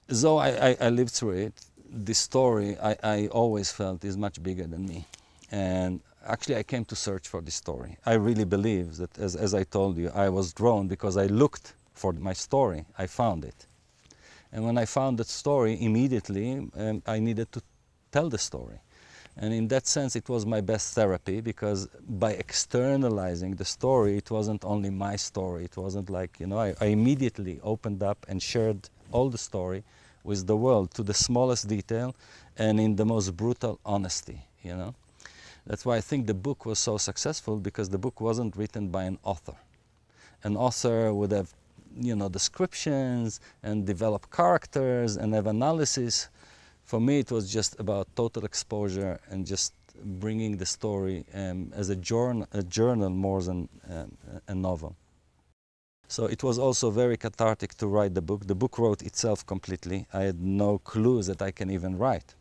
Though I lived through it, the story I always felt is much bigger than me. And actually I came to search for this story. I really believe that, as I told you, I was drawn because I looked for my story. I found it. And when I found that story, immediately I needed to tell the story. And in that sense, it was my best therapy, because by externalizing the story, it wasn't only my story. It wasn't like, I immediately opened up and shared all the story with the world to the smallest detail and in the most brutal honesty. That's why I think the book was so successful, because the book wasn't written by an author. An author would have, descriptions and develop characters and have analysis. For me, it was just about total exposure and just bringing the story as a journal more than a novel. So it was also very cathartic to write the book. The book wrote itself completely. I had no clue that I can even write.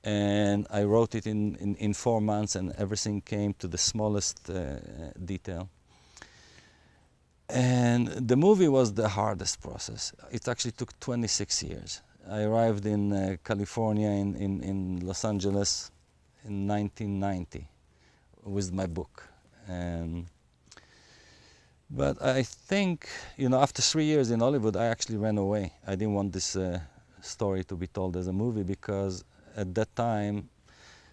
And I wrote it in 4 months, and everything came to the smallest detail. And the movie was the hardest process. It actually took 26 years. I arrived in California, in Los Angeles, in 1990 with my book. But I think, after 3 years in Hollywood, I actually ran away. I didn't want this story to be told as a movie, because at that time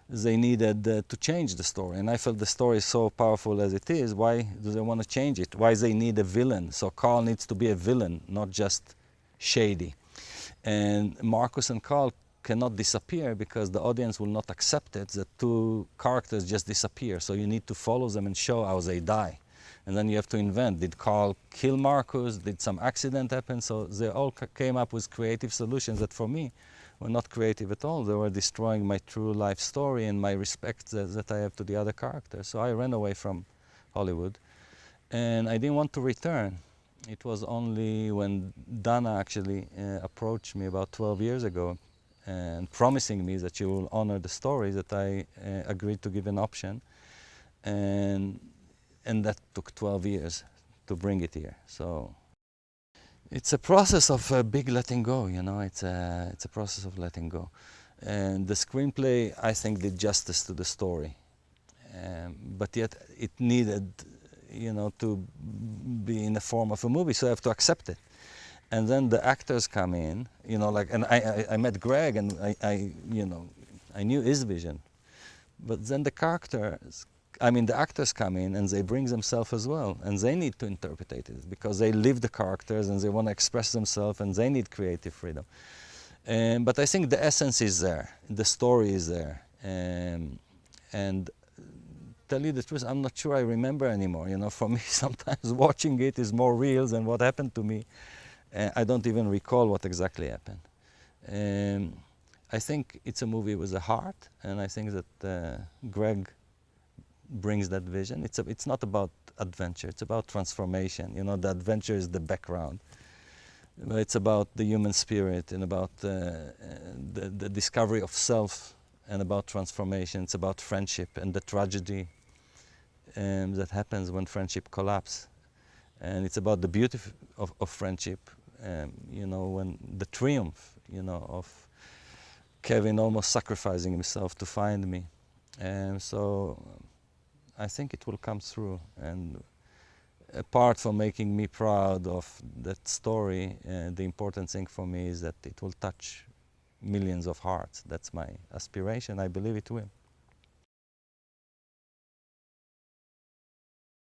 they needed to change the story. And I felt the story is so powerful as it is. Why do they want to change it? Why they need a villain? So Carl needs to be a villain, not just shady. And Marcus and Carl cannot disappear, because the audience will not accept it, that 2 characters just disappear. So you need to follow them and show how they die. And then you have to invent, did Carl kill Marcus? Did some accident happen? So they all came up with creative solutions that for me were not creative at all. They were destroying my true life story and my respect that I have to the other characters. So I ran away from Hollywood, and I didn't want to return. It was only when Dana actually approached me about 12 years ago and promising me that she will honor the story, that I agreed to give an option. And that took 12 years to bring it here. So it's a process of a big letting go, it's a process of letting go. And the screenplay, I think, did justice to the story. But yet it needed, to be in the form of a movie, so I have to accept it. And then the actors come in, and I met Greg, and I knew his vision. But then the actors come in, and they bring themselves as well, and they need to interpret it, because they live the characters and they want to express themselves, and they need creative freedom. But I think the essence is there, the story is there. And tell you the truth, I'm not sure I remember anymore. For me, sometimes watching it is more real than what happened to me. I don't even recall what exactly happened. I think it's a movie with a heart, and I think that Greg brings that vision. It's not about adventure, it's about transformation. The adventure is the background. But it's about the human spirit, and about the discovery of self, and about transformation. It's about friendship and the tragedy that happens when friendship collapses. And it's about the beauty of friendship, when the triumph, of Kevin almost sacrificing himself to find me. And so I think it will come through. And apart from making me proud of that story, the important thing for me is that it will touch millions of hearts. That's my aspiration. I believe it will.